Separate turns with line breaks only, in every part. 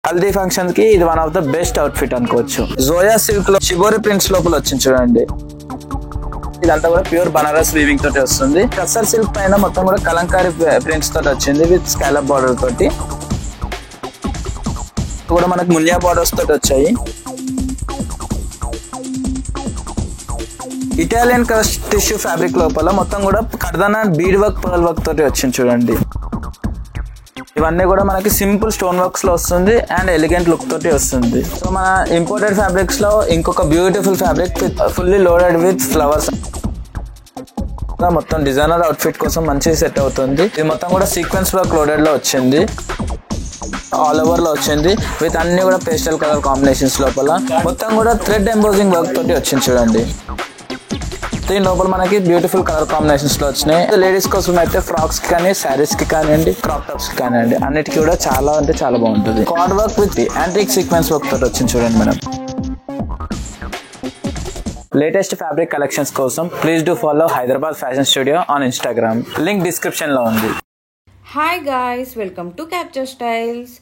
Haldi function కి ఇది one of the best outfit అనుకోవచ్చు. జోయా సిల్క్ లో షిబోరి ప్రింట్స్ లోపల వచ్చింది చూడండి. ఇదంతా కూడా ప్యూర్ బనారస్ వీవింగ్ తోటి వస్తుంది. టస్సర్ సిల్క్ పైన మొత్తం కూడా కలంకారీ ప్రింట్స్ తోటి వచ్చింది విత్ స్కాలప్ బార్డర్ తోటి. కూడా మనకు మునియా బార్డర్స్ తోటి వచ్చాయి. ఇటాలియన్ క్రష్ టిష్యూ ఫ్యాబ్రిక్ లోపల మొత్తం కూడా కర్దానా బీడ్ వర్క్ పర్ల్ వర్క్ తోటి వచ్చింది చూడండి. ఇవన్నీ కూడా మనకి సింపుల్ స్టోన్ వర్క్స్ లో వస్తుంది అండ్ ఎలిగెంట్ లుక్ తోటి వస్తుంది. సో మన ఇంపోర్టెడ్ ఫ్యాబ్రిక్స్ లో ఇంకొక beautiful fabric fully loaded with flowers. మొత్తం డిజైనర్ అవుట్ఫిట్ కోసం మంచిగా సెట్ అవుతుంది. ఇది మొత్తం కూడా సీక్వెన్స్ వర్క్ లోడెడ్ లో వచ్చింది, ఆల్ ఓవర్ లో వచ్చింది విత్ అన్ని కూడా పేస్టల్ కలర్ కాంబినేషన్స్ లోపల. మొత్తం కూడా థ్రెడ్ ఎంబోజింగ్ వర్క్ తోటి వచ్చింది చూడండి. దీని లోపల మనకి బ్యూటిఫుల్ కలర్ కాంబినేషన్స్ లో వచ్చినాయి. లేడీస్ కోసం అయితే ఫ్రాక్స్ కి కానీ, శారీస్ కి కానివ్వండి, క్రాప్ టాప్స్ కి కానివ్వండి, అన్నిటికీ కూడా చాలా అంటే చాలా బాగుంటుంది. Card work with antique sequence work తోటి వచ్చింది చూడండి మేడం. లేటెస్ట్ ఫ్యాబ్రిక్ కలెక్షన్స్ కోసం please do follow Hyderabad fashion studio on Instagram. Link description లో ఉంది.
Hi guys, welcome to capture styles.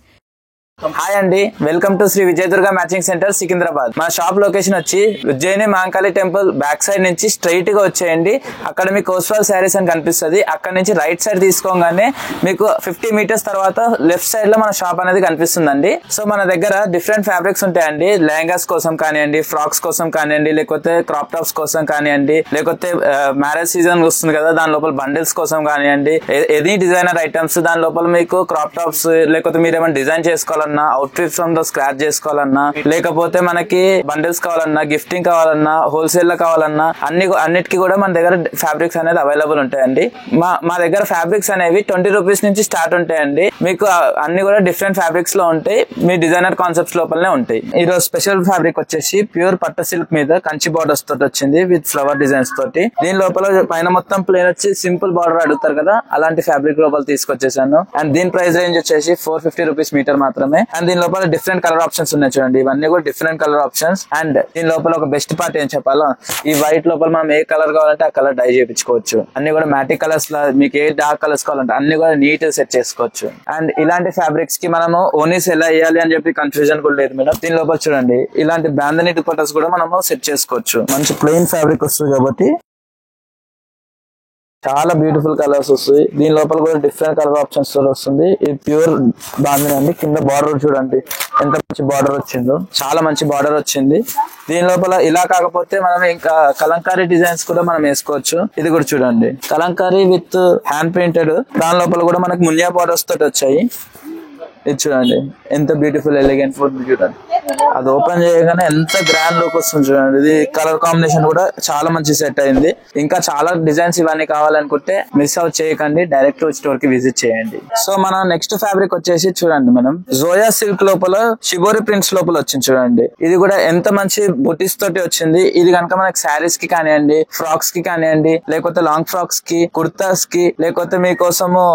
Hi అండి, welcome to Shri Vijayadurga matching centre Secunderabad. మన షాప్ లొకేషన్ వచ్చి Ujjaini Mahankali temple back side నుంచి స్ట్రైట్ గా వచ్చేయండి. అక్కడ మీకు కోస్వాల్ శారీస్ అని కనిపిస్తుంది. అక్కడ నుంచి రైట్ సైడ్ తీసుకోగానే మీకు 50 మీటర్స్ తర్వాత లెఫ్ట్ సైడ్ లో మన షాప్ అనేది కనిపిస్తుందండి. సో మన దగ్గర డిఫరెంట్ ఫ్యాబ్రిక్స్ ఉంటాయండి. లెహంగాస్ కోసం కానివ్వండి, ఫ్రాక్స్ కోసం కానివ్వండి, లేకపోతే క్రాప్ టాప్స్ కోసం కానివ్వండి, లేకపోతే మ్యారేజ్ సీజన్ వస్తుంది కదా దాని లోపల బండిల్స్ కోసం కానివ్వండి, ఎనీ డిజైనర్ ఐటమ్స్ దాని లోపల మీకు క్రాప్ టాప్స్ లేకపోతే మీరు ఏమైనా డిజైన్ చేసుకోవాలన్నా, అవుట్ఫిట్ ఫ్రమ్ ద స్క్రాచ్ చేసుకోవాలన్నా, లేకపోతే మనకి బండిల్స్ కావాలన్నా, గిఫ్టింగ్ కావాలన్నా, హోల్సేల్ లో కావాలన్నా అన్నిటికీ కూడా మన దగ్గర ఫ్యాబ్రిక్స్ అనేది అవైలబుల్ ఉంటాయండి. మా దగ్గర ఫ్యాబ్రిక్స్ అనేవి 20 రూపీస్ నుంచి స్టార్ట్ ఉంటాయండి. మీకు అన్ని కూడా డిఫరెంట్ ఫ్యాబ్రిక్స్ లో ఉంటాయి, మీ డిజైనర్ కాన్సెప్ట్స్ లోపలనే ఉంటాయి. ఈ రోజు స్పెషల్ ఫ్యాబ్రిక్ వచ్చేసి ప్యూర్ పట్టు సిల్క్ మీద కంచి బార్డర్స్ తోటి వచ్చింది విత్ ఫ్లవర్ డిజైన్స్ తోటి. దీని లోపల పైన మొత్తం ప్లేన్ వచ్చి సింపుల్ బార్డర్ అడుగుతారు కదా, అలాంటి ఫ్యాబ్రిక్ లోపల తీసుకొచ్చేసాను. అండ్ దీని ప్రైస్ రేంజ్ వచ్చేసి 450 రూపీస్ మీటర్ మాత్రమే. అండ్ దీని లోపల డిఫరెంట్ కలర్ ఆప్షన్స్ ఉన్నాయి చూడండి. ఇవన్నీ కూడా డిఫరెంట్ కలర్ ఆప్షన్స్. అండ్ దీని లోపల ఒక బెస్ట్ పార్ట్ ఏం చెప్పాలో, ఈ వైట్ లోపల మనం ఏ కలర్ కావాలంటే ఆ కలర్ డై చేయించుకోవచ్చు. అన్ని కూడా మ్యాటిక్ కలర్స్ లో మీకు ఏ డార్క్ కలర్స్ కావాలంటే అన్ని కూడా నీట్ సెట్ చేసుకోవచ్చు. అండ్ ఇలాంటి ఫ్యాబ్రిక్స్ కి మనము ఓనీస్ ఎలా వేయాలి అని చెప్పి కన్ఫ్యూజన్ కూడా లేదు మేడం. దీని లోపల చూడండి ఇలాంటి బాంధనీ దుపట్టాస్ కూడా మనము సెట్ చేసుకోవచ్చు. మంచి ప్లెయిన్ ఫ్యాబ్రిక్ వస్తుంది కాబట్టి చాలా బ్యూటిఫుల్ కలర్స్ వస్తాయి. దీని లోపల కూడా డిఫరెంట్ కలర్ ఆప్షన్స్ తో వస్తుంది. ఇది ప్యూర్ బాంధనీ అండి. కింద బార్డర్ చూడండి ఎంత మంచి బార్డర్ వచ్చిందో, చాలా మంచి బార్డర్ వచ్చింది. దీని లోపల ఇలా కాకపోతే మనం ఇంకా కలంకారీ డిజైన్స్ కూడా మనం వేసుకోవచ్చు. ఇది కూడా చూడండి కలంకారీ విత్ హ్యాండ్ పెయింటెడ్. దాని లోపల కూడా మనకి మునియా బార్డర్స్ తోటి వచ్చాయి. ఇది చూడండి ఎంత బ్యూటిఫుల్ ఎలిగెంట్ ఫుడ్ చూడండి. అది ఓపెన్ చేయగానే ఎంత గ్రాండ్ లుక్ వస్తుంది చూడండి. ఇది కలర్ కాంబినేషన్ కూడా చాలా మంచి సెట్ అయింది. ఇంకా చాలా డిజైన్స్ ఇవన్నీ కావాలనుకుంటే మిస్ అవుట్ చేయకండి, డైరెక్ట్ స్టోర్ కి విజిట్ చేయండి. సో మన నెక్స్ట్ ఫ్యాబ్రిక్ వచ్చేసి చూడండి మనం జోయా సిల్క్ లోపల షిబోరి ప్రింట్స్ లోపల వచ్చింది చూడండి. ఇది కూడా ఎంత మంచి బుటీస్ తోటి వచ్చింది. ఇది కనుక మనకి శారీస్ కి కానివ్వండి, ఫ్రాక్స్ కి కానివ్వండి, లేకపోతే లాంగ్ ఫ్రాక్స్ కి, కుర్తాస్ కి, లేకపోతే మీకోసము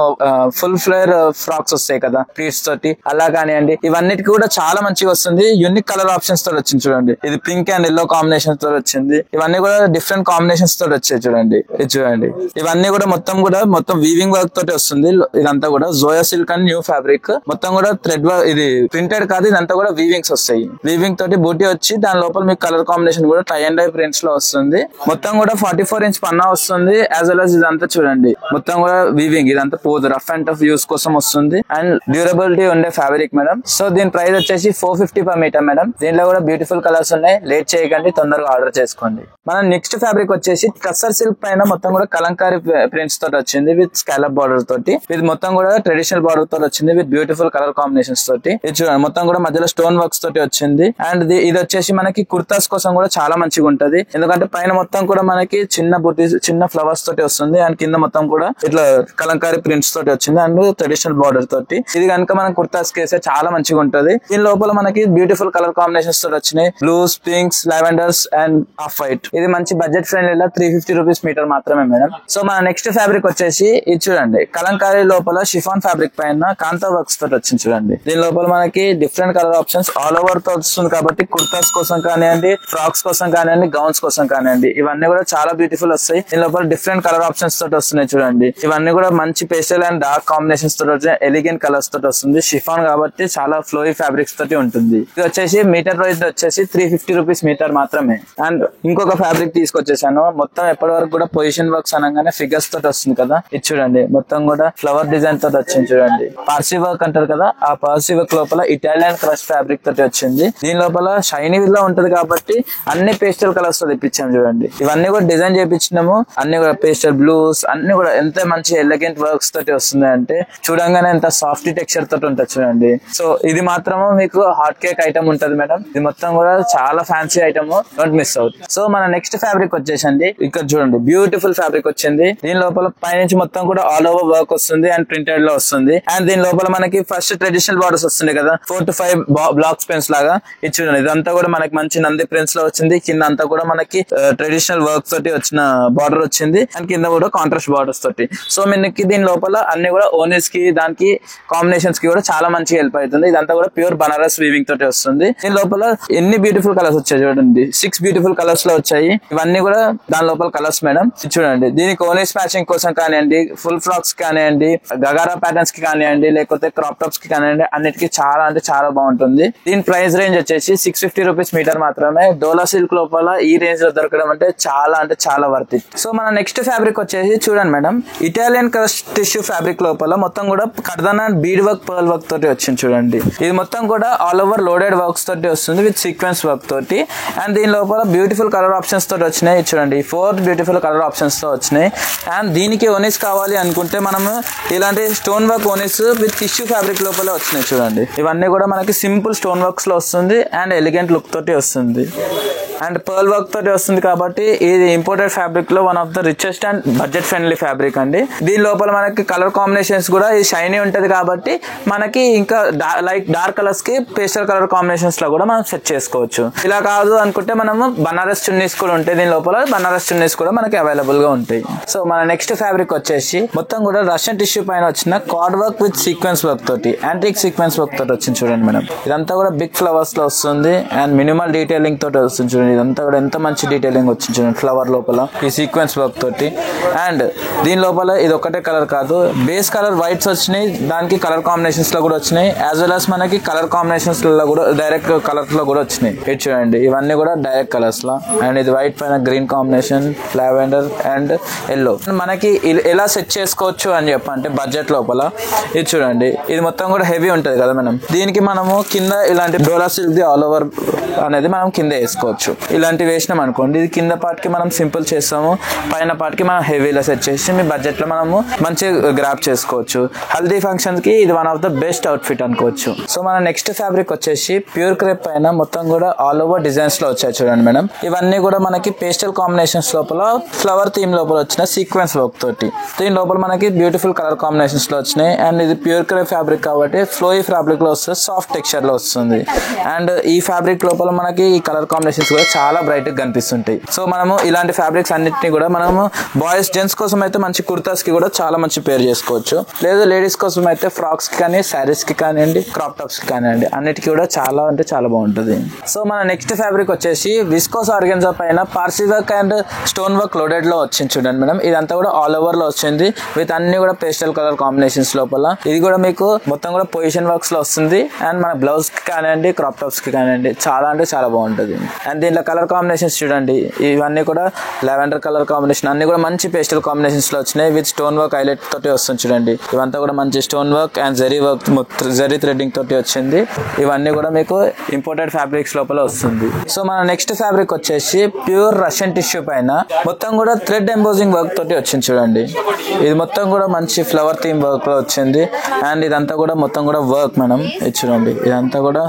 ఫుల్ ఫ్లేర్ ఫ్రాక్స్ వస్తాయి కదా ప్లీట్స్ తోటి, అలా కానివ్వండి, ఇవన్నిటికి కూడా చాలా మంచిగా వస్తుంది. యూనిక్ కలర్ ఆప్షన్స్ తో వచ్చింది చూడండి. ఇది పింక్ అండ్ ఎల్లో కాంబినేషన్ తో వచ్చింది. ఇవన్నీ కూడా డిఫరెంట్ కాంబినేషన్స్ తో వచ్చాయి చూడండి. ఇది చూడండి ఇవన్నీ కూడా మొత్తం వీవింగ్ వర్క్ తోటి వస్తుంది. ఇదంతా కూడా జోయా సిల్క్ అండ్ న్యూ ఫ్యాబ్రిక్. మొత్తం కూడా థ్రెడ్ వర్క్, ఇది ప్రింటెడ్ కాదు, ఇదంతా కూడా వీవింగ్స్ వస్తాయి. వీవింగ్ తోటి బూటీ వచ్చి దాని లోపల మీకు కలర్ కాంబినేషన్ కూడా టై అండ్ డై ప్రింట్స్ లో వస్తుంది. మొత్తం కూడా 44 ఇంచ్ పన్నా వస్తుంది. యాజ్ వెల్ as ఇదంతా చూడండి మొత్తం కూడా వీవింగ్. ఇదంతా పోదు, రఫ్ అండ్ టఫ్ యూస్ కోసం వస్తుంది అండ్ డ్యూరబిలిటీ ఉండే ఫ్యాబ్రిక్ మేడం. సో దీని ప్రైస్ వచ్చేసి 450 per meter మేడం. దీనిలో కూడా బ్యూటిఫుల్ కలర్స్ ఉన్నాయి. లేట్ చేయకండి, తొందరగా ఆర్డర్ చేసుకోండి. మనం నెక్స్ట్ ఫ్యాబ్రిక్ వచ్చేసి టస్సర్ సిల్క్ పైన మొత్తం కూడా కలంకారీ ప్రింట్స్ తోటి వచ్చింది విత్ స్కాలప్ బార్డర్ తోటి. ఇది మొత్తం కూడా ట్రెడిషనల్ బార్డర్ తోటి వచ్చింది విత్ బ్యూటిఫుల్ కలర్ కాంబినేషన్స్ తోటి. ఇది చూడండి మొత్తం కూడా మధ్యలో స్టోన్ వర్క్స్ తోటి వచ్చింది. అండ్ ఇది వచ్చేసి మనకి కుర్తాస్ కోసం కూడా చాలా మంచిగా ఉంటది. ఎందుకంటే పైన మొత్తం కూడా మనకి చిన్న బుటీస్, చిన్న ఫ్లవర్స్ తోటి వస్తుంది. అండ్ కింద మొత్తం కూడా ఇట్లా కలంకారీ ప్రింట్స్ తోటి వచ్చింది అండ్ ట్రెడిషనల్ బార్డర్ తోటి. ఇది కనుక మనం కుర్తాస్ కేసే చాలా మంచిగా ఉంటది. దీని లోపల మనకి బ్యూటిఫుల్ కలర్ కాంబినేషన్స్ తో వచ్చినాయి. Blues, pinks, lavenders and off white. ఇది మంచి బడ్జెట్ ఫ్రెండ్లీ 350 రూపీస్ మీటర్ మాత్రమే మేడం. సో మన నెక్స్ట్ ఫ్యాబ్రిక్ వచ్చేసి ఇది చూడండి కలంకారీ లోపల షిఫాన్ ఫ్యాబ్రిక్ పైన కాంతా వర్క్స్ తోటి వచ్చింది చూడండి. దీని లోపల మనకి different colour options all over తో వస్తుంది కాబట్టి కుర్తాస్ కోసం కానివ్వండి, ఫ్రాక్స్ కోసం కానివ్వండి, గౌన్స్ కోసం కానివ్వండి, ఇవన్నీ కూడా చాలా బ్యూటిఫుల్ వస్తాయి. దీని లోపల డిఫరెంట్ కలర్ ఆప్షన్స్ తోటి వస్తున్నాయి చూడండి. ఇవన్నీ కూడా మంచి పేస్టల్ అండ్ డార్క్ కాంబినేషన్స్ తోటి వచ్చిన ఎలిగెంట్ కలర్స్ తోటి వస్తుంది. షిఫాన్ కాబట్టి చాలా ఫ్లోయి ఫ్యాబ్రిక్స్ తోటి ఉంటుంది. ఇది వచ్చేసి మీటర్ ప్రైస్ వచ్చేసి 350 రూపీస్ మీటర్ మాత్రమే. అండ్ ఇంకొక ఫ్యాబ్రిక్ తీసుకొచ్చేసాను. మొత్తం ఎప్పటి వరకు కూడా పొజిషన్ వర్క్స్ అనగానే ఫిగర్స్ తోటి వస్తుంది కదా, ఇది చూడండి మొత్తం కూడా ఫ్లవర్ డిజైన్ తోటి వచ్చింది చూడండి. పార్సీ వర్క్ అంటారు కదా, ఆ పార్సీ వర్క్ లోపల ఇటాలియన్ క్రష్ ఫ్యాబ్రిక్ తోటి వచ్చింది. దీని లోపల షైనీ లో ఉంటది కాబట్టి అన్ని పేస్టల్ కలర్స్ తో తెప్పించాము చూడండి. ఇవన్నీ కూడా డిజైన్ చేయించినాము, అన్ని కూడా పేస్టల్ బ్లూస్ అన్ని కూడా ఎంత మంచి ఎలిగెంట్ వర్క్స్ తోటి వస్తుంది అంటే చూడంగానే ఎంత సాఫ్ట్ టెక్స్చర్ తోటి ఉంటుంది చూడండి. సో ఇది మాత్రము మీకు హాట్ కేక్ ఐటమ్ ఉంటది మేడం. ఇది మొత్తం కూడా చాలా fancy item, don't miss out. So మన నెక్స్ట్ ఫ్యాబ్రిక్ వచ్చేసండి ఇక్కడ చూడండి, బ్యూటిఫుల్ ఫ్యాబ్రిక్ వచ్చింది. దీని లోపల పైనుంచి మొత్తం కూడా ఆల్ ఓవర్ వర్క్ వస్తుంది అండ్ ప్రింటెడ్ లో వస్తుంది. అండ్ దీని లోపల మనకి ఫస్ట్ ట్రెడిషనల్ బార్డర్స్ వస్తుంది కదా, 4 to 5 బ్లాక్స్ పెన్స్ లాగా ఇది చూడండి. ఇదంతా కూడా మనకి మంచి నంది ప్రింట్స్ లో వచ్చింది. కింద అంతా కూడా మనకి ట్రెడిషనల్ వర్క్ తోటి వచ్చిన బార్డర్ వచ్చింది అండ్ కింద కూడా కాంట్రాస్ట్ బార్డర్స్ తోటి. సో మనకి దీని లోపల అన్ని కూడా ఓనీస్ కి దానికి కాంబినేషన్స్ కి కూడా చాలా మంచిగా హెల్ప్ అవుతుంది. ఇదంతా కూడా ప్యూర్ బనారస్ వీవింగ్ తోటి వస్తుంది. దీని లోపల ఎన్ని బ్యూటిఫుల్ కలర్స్ వచ్చాయి చూడండి, 6 బ్యూటిఫుల్ కలర్స్ లో వచ్చాయి. ఇవన్నీ కూడా దాని లోపల కలర్స్ మేడం. చూడండి దీనికి ఓనీస్ మ్యాచింగ్ కోసం కానివ్వండి, ఫుల్ ఫ్రాక్స్ కానివ్వండి, గగారా ప్యాటర్న్స్ కి కానివ్వండి, లేకపోతే క్రాప్ టాప్స్ కి కానివ్వండి, అన్నిటికీ చాలా అంటే చాలా బాగుంటుంది. దీని ప్రైస్ రేంజ్ వచ్చేసి 650 రూపీస్ మీటర్ మాత్రమే. డోలా సిల్క్ లోపల ఈ రేంజ్ లో దొరకడం అంటే చాలా వర్త్ ఇట్. సో మన నెక్స్ట్ ఫ్యాబ్రిక్ వచ్చేసి చూడండి madam, Italian crush tissue fabric లోపల మొత్తం కూడా కర్దానా బీడ్ వర్క్, పర్ల్ వర్క్ తోటి వచ్చింది చూడండి. ఇది మొత్తం కూడా ఆల్ ఓవర్ లోడెడ్ వర్క్స్ తోటి వస్తుంది విత్ సీక్వెన్స్ వర్క్ తోటి. అండ్ దీని లోపల బ్యూటిఫుల్ కలర్ ఆప్షన్స్ తోటి వచ్చినాయి చూడండి, 4 బ్యూటిఫుల్ కలర్ ఆప్షన్స్ తో వచ్చినాయి. అండ్ దీనికి ఓనీస్ కావాలి అనుకుంటే మనము ఇలాంటి స్టోన్ వర్క్ ఓనీస్ విత్ టిష్యూ ఫ్యాబ్రిక్ లోపల వచ్చినాయి చూడండి. ఇవన్నీ కూడా మనకి సింపుల్ స్టోన్ వర్క్స్ లో వస్తుంది అండ్ ఎలిగెంట్ లుక్ తోటి వస్తుంది అండ్ పర్ల్ వర్క్ తోటి వస్తుంది. కాబట్టి ఇది ఇంపోర్టెడ్ ఫ్యాబ్రిక్ లో one of the richest and budget friendly fabric అండి. దీని లోపల మనకి కలర్ కాంబినేషన్స్ కూడా ఇది షైనీ ఉంటది కాబట్టి మనకి ఇంకా లైక్ డార్క్ కలర్స్ కి పేస్టల్ కలర్ కాంబినేషన్స్ లో కూడా మనం సెట్ చేసుకోవచ్చు. ఇలా కాదు అనుకుంటే మనము బనారస్ చున్నీస్ కూడా ఉంటాయి. దీని లోపల బనారస్ చున్నీస్ కూడా మనకి అవైలబుల్ గా ఉంటాయి. సో మన నెక్స్ట్ ఫ్యాబ్రిక్ వచ్చేసి మొత్తం కూడా రష్యన్ టిష్యూ పైన వచ్చిన card work with sequence work తోటి, యాంటిక్ సీక్వెన్స్ వర్క్ తోటి వచ్చింది చూడండి మేడం. ఇదంతా కూడా బిగ్ ఫ్లవర్స్ లో వస్తుంది అండ్ మినిమల్ డీటెయిలింగ్ తోటి వస్తుంది చూడండి. ఇదంతా కూడా ఎంత మంచి డీటెయిలింగ్ వచ్చింది చూడండి ఫ్లవర్ లోపల ఈ సీక్వెన్స్ వర్క్ తోటి. అండ్ దీని లోపల ఇది ఒకటే కలర్ కాదు, బేస్ కలర్ వైట్స్ వచ్చినాయి, దానికి కలర్ కాంబినేషన్స్ లో కూడా వచ్చినాయి, యాజ్ వెల్ as మనకి కలర్ కాంబినేషన్స్ లో కూడా డైరెక్ట్ కలర్స్ లో కూడా వచ్చినాయి. ఇది చూడండి ఇవన్నీ కూడా డైరెక్ట్ కలర్స్ లో. అండ్ ఇది వైట్ పైన green combination, lavender and yellow. మనకి ఎలా సెట్ చేసుకోవచ్చు అని చెప్పంటే బడ్జెట్ లోపల ఇది చూడండి, ఇది మొత్తం కూడా హెవీ ఉంటది కదా మనం. దీనికి మనము కింద ఇలాంటి డోలా సిల్క్ ది ఆల్ ఓవర్ అనేది మనం కింద వేసుకోవచ్చు. ఇలాంటివి వేసినాం అనుకోండి, ఇది కింద పార్ట్ కి మనం సింపుల్ చేస్తాము, పైన పార్ట్ కి మనం హెవీలో సెట్ చేసి మీ బడ్జెట్ లో మనము మంచిగా గ్రాప్ చేసుకోవచ్చు. హల్దీ ఫంక్షన్ కి ఇది one of the best outfit అనుకోవచ్చు. సో మన నెక్స్ట్ ఫ్యాబ్రిక్ వచ్చేసి ప్యూర్ క్రేప్ పైన మొత్తం కూడా ఆల్ ఓవర్ డిజైన్స్ లో వచ్చాయి చూడండి మేడం. ఇవన్నీ కూడా మనకి పేస్టల్ కాంబినేషన్స్ లోపల ఫ్లవర్ థీమ్ లోపల వచ్చిన సీక్వెన్స్ వర్క్ తోటి. దీని లోపల మనకి బ్యూటిఫుల్ కలర్ కాంబినేషన్స్ లో వచ్చినాయి. అండ్ ఇది ప్యూర్ క్రేప్ ఫ్యాబ్రిక్ కాబట్టి ఫ్లోయి ఫ్యాబ్రిక్ లో వస్తుంది, సాఫ్ట్ టెక్స్చర్ లో వస్తుంది. అండ్ ఈ ఫ్యాబ్రిక్ లోపల మనకి ఈ కలర్ కాంబినేషన్స్ కూడా చాలా బ్రైట్ గా కనిపిస్తుంటాయి. సో మనము ఇలాంటి ఫ్యాబ్రిక్స్ అన్నిటిని కూడా మనము బాయ్స్ జెంట్స్ కోసం అయితే మంచి కుర్తాస్ కి కూడా చాలా మంచి పేర్ చేసుకోవచ్చు, లేదా లేడీస్ కోసం అయితే ఫ్రాక్స్ కి కానీ, శారీస్ కి కానివ్వండి, క్రాప్ టాప్స్ కి కానివ్వండి, అన్నిటికీ కూడా చాలా అంటే చాలా బాగుంటుంది. సో మన నెక్స్ట్ ఫ్యాబ్రిక్ వచ్చేసి విస్కోస్ ఆర్గెన్జా పైన Parsi work and stone work loaded లో వచ్చింది చూడండి మేడం. ఇదంతా కూడా ఆల్ ఓవర్ లో వచ్చింది విత్ అన్ని కూడా పేస్టల్ కలర్ కాంబినేషన్స్ లోపల. ఇది కూడా మీకు మొత్తం కూడా పొజిషన్ వర్క్స్ లో వస్తుంది అండ్ మన బ్లౌజ్ కి కానివ్వండి, క్రాప్ టాప్స్ కి కానివ్వండి, చాలా అంటే చాలా బాగుంటుంది. అండ్ దీంట్లో కలర్ కాంబినేషన్స్ చూడండి, ఇవన్నీ కూడా లావెండర్ కలర్ కాంబినేషన్, అన్ని కూడా మంచి పేస్టల్ కాంబినేషన్స్ లో వచ్చినాయి విత్ స్టోన్ వర్క్ హైలైట్ తోటి వస్తుంది చూడండి. ఇవంతా కూడా మంచి stone work and zari work, zari threading తోటి వచ్చింది. ఇవన్నీ కూడా మీకు ఇంపోర్టెడ్ ఫ్యాబ్రిక్స్ లోపల వస్తుంది. సో మన నెక్స్ట్ ఫ్యాబ్రిక్ వచ్చేసి ప్యూర్ రష్యన్ టిష్యూ పైన మొత్తం కూడా థ్రెడ్ ఎంబోజింగ్ వర్క్ తోటి వచ్చింది చూడండి. ఇది మొత్తం కూడా మంచి ఫ్లవర్ థీమ్ వర్క్ లో వచ్చింది. అండ్ ఇదంతా కూడా మొత్తం కూడా వర్క్ మనం ఇది చూడండి, ఇదంతా కూడా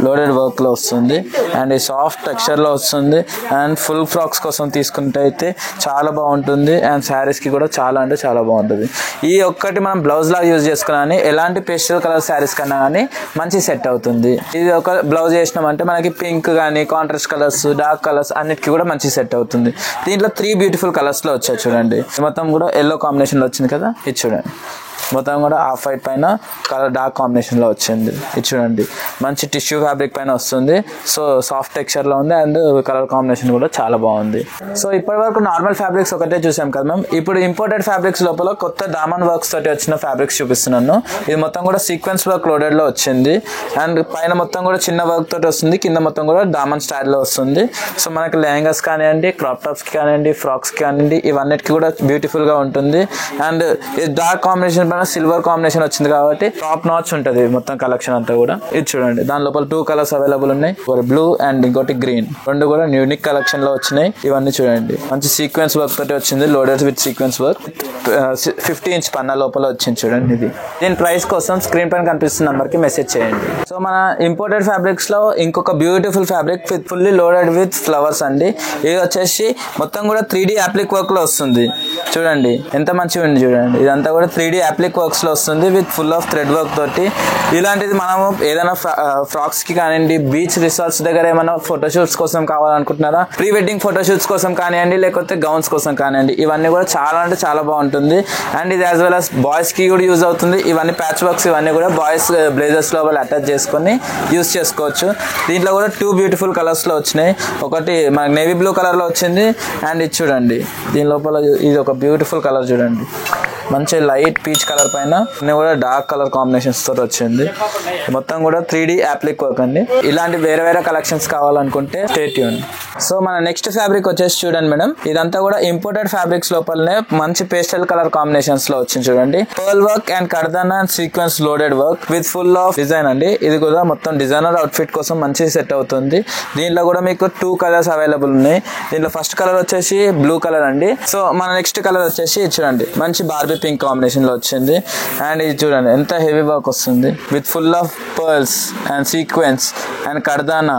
లోడెడ్ వర్క్ లో వస్తుంది అండ్ ఈ సాఫ్ట్ టెక్స్చర్ లో వస్తుంది. అండ్ ఫుల్ ఫ్రాక్స్ కోసం తీసుకుంటే అయితే చాలా బాగుంటుంది అండ్ శారీస్ కి కూడా చాలా అంటే చాలా బాగుంటుంది. ఈ ఒక్కటి మనం బ్లౌజ్ లాగా యూజ్ చేసుకుని ఎలాంటి పేస్టల్ కలర్ శారీస్ కన్నా కానీ మంచి సెట్ అవుతుంది. ఇది ఒక బ్లౌజ్ చేసినామంటే మనకి పింక్ కానీ, కాంట్రాస్ట్ కలర్స్, డార్క్ కలర్స్ అన్నిటికీ కూడా మంచి సెట్ అవుతుంది. దీంట్లో 3 బ్యూటిఫుల్ కలర్స్ లో వచ్చాయి చూడండి. మొత్తం కూడా ఎల్లో కాంబినేషన్ లో వచ్చింది కదా, ఇది చూడండి. మొత్తం కూడా ఆఫ్ వైట్ పైన కలర్ డార్క్ కాంబినేషన్ లో వచ్చింది. ఇది చూడండి మంచి టిష్యూ ఫ్యాబ్రిక్ పైన వస్తుంది. సో సాఫ్ట్ టెక్స్చర్ లో ఉంది అండ్ కలర్ కాంబినేషన్ కూడా చాలా బాగుంది. సో ఇప్పటి వరకు నార్మల్ ఫ్యాబ్రిక్స్ ఒకటే చూసాం కదా మ్యామ్. ఇప్పుడు ఇంపోర్టెడ్ ఫ్యాబ్రిక్స్ లోపల కొత్త దామన్ వర్క్స్ తోటి వచ్చిన ఫ్యాబ్రిక్స్ చూపిస్తున్నాను. ఇది మొత్తం కూడా సీక్వెన్స్ వర్క్ లోడెడ్ లో వచ్చింది అండ్ పైన మొత్తం కూడా చిన్న వర్క్ తోటి వస్తుంది, కింద మొత్తం కూడా దామన్ స్టైల్ లో వస్తుంది. సో మనకి లెహంగాస్ కానివ్వండి, క్రాప్ టాప్స్ కి కానివ్వండి, ఫ్రాక్స్ కి కానివ్వండి, ఇవన్నిటికి కూడా బ్యూటిఫుల్ గా ఉంటుంది. అండ్ ఇది డార్క్ కాంబినేషన్ పైన సిల్వర్ కాంబినేషన్ వచ్చింది కాబట్టి టాప్ నాచ్ ఉంటుంది మొత్తం కలెక్షన్ అంతా కూడా. ఇది చూడండి దాని లోపల 2 కలర్స్ అవైలబుల్ ఉన్నాయి, ఒకటి బ్లూ అండ్ ఇంకోటి గ్రీన్. రెండు కూడా యూనిక్ కలెక్షన్ లో వచ్చినాయి. ఇవన్నీ చూడండి మంచి సీక్వెన్స్ వర్క్ తోటి వచ్చింది, loaded with sequence work. 50 inch పన్నా లోపల వచ్చింది చూడండి. ఇది దీని ప్రైస్ కోసం స్క్రీన్ పైన కనిపిస్తున్న నంబర్ కి మెసేజ్ చేయండి. సో మన ఇంపోర్టెడ్ ఫ్యాబ్రిక్స్ లో ఇంకొక beautiful fabric with fully loaded with flowers అండి. ఇది వచ్చేసి మొత్తం కూడా 3D అప్లిక్ వర్క్ లో వస్తుంది. చూడండి ఎంత మంచిగా ఉంది చూడండి. ఇదంతా కూడా 3D అప్లిక్ వర్క్స్ లో వస్తుంది with full of thread work తోటి. ఇలాంటిది మనము ఏదైనా ఫ్రాక్స్ కి కానివ్వండి, బీచ్ రిసార్ట్స్ దగ్గర ఏమైనా ఫోటోషూట్స్ కోసం కావాలనుకుంటున్నారా, ప్రీ వెడ్డింగ్ ఫోటోషూట్స్ కోసం కానివ్వండి, లేకపోతే గౌన్స్ కోసం కానివ్వండి, ఇవన్నీ కూడా చాలా అంటే చాలా బాగుంటుంది. అండ్ ఇది యాజ్ వెల్ as బాయ్స్ కి కూడా యూజ్ అవుతుంది. ఇవన్నీ ప్యాచ్ వర్క్స్ ఇవన్నీ కూడా బాయ్స్ బ్లేజర్స్ లోపల అటాచ్ చేసుకొని యూజ్ చేసుకోవచ్చు. దీంట్లో కూడా 2 బ్యూటిఫుల్ కలర్స్ లో వచ్చినాయి. ఒకటి మనకి నేవీ బ్లూ కలర్ లో వచ్చింది అండ్ ఇది చూడండి దీని లోపల ఇది ఒక బ్యూటిఫుల్ కలర్ చూడండి, మంచి లైట్ పీచ్ కలర్ పైన కూడా డార్క్ కలర్ కాంబినేషన్స్ తోటి వచ్చింది. మొత్తం కూడా 3D అప్లిక్ వర్క్ అండి. ఇలాంటి వేరే వేరే కలెక్షన్స్ కావాలనుకుంటే స్టే ట్యూన్. సో మన నెక్స్ట్ ఫ్యాబ్రిక్ వచ్చేసి చూడండి మేడం, ఇదంతా కూడా ఇంపోర్టెడ్ ఫ్యాబ్రిక్స్ లోపలనే మంచి పేస్టల్ కలర్ కాంబినేషన్స్ లో వచ్చింది చూడండి. పర్ల్ వర్క్ అండ్ కర్దానా and sequence loaded work with full of design అండి. ఇది కూడా మొత్తం డిజైనర్ అవుట్ఫిట్ కోసం మంచి సెట్ అవుతుంది. దీంట్లో కూడా మీకు 2 కలర్స్ అవైలబుల్ ఉన్నాయి. దీంట్లో ఫస్ట్ కలర్ వచ్చేసి బ్లూ కలర్ అండి. సో మన నెక్స్ట్ కలర్ వచ్చేసి చూడండి మంచి బార్బీ పింక్ కాంబినేషన్ లో వచ్చింది. అండ్ ఇది చూడండి ఎంత హెవీ వర్క్ వస్తుంది with full of pearls and sequence and కర్దానా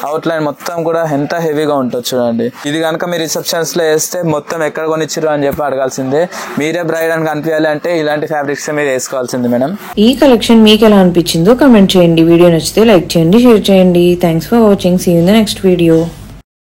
అవుట్ లైన్ మొత్తం కూడా ఎంత హెవీగా ఉంటుంది చూడండి. ఇది కనుక మీరు రిసెప్షన్స్ లో వేస్తే మొత్తం ఎక్కడ కొనిచ్చారు అని చెప్పి అడగాల్సిందే. మీరే బ్రైడ్ అని కనిపించాలి అంటే ఇలాంటి ఫ్యాబ్రిక్స్ మీరు వేసుకోవాల్సింది మేడం.
ఈ కలెక్షన్ మీకు ఎలా అనిపించిందో కమెంట్ చేయండి. వీడియో నచ్చితే లైక్ చేయండి, షేర్ చేయండి. Thanks for watching. See you in the next video.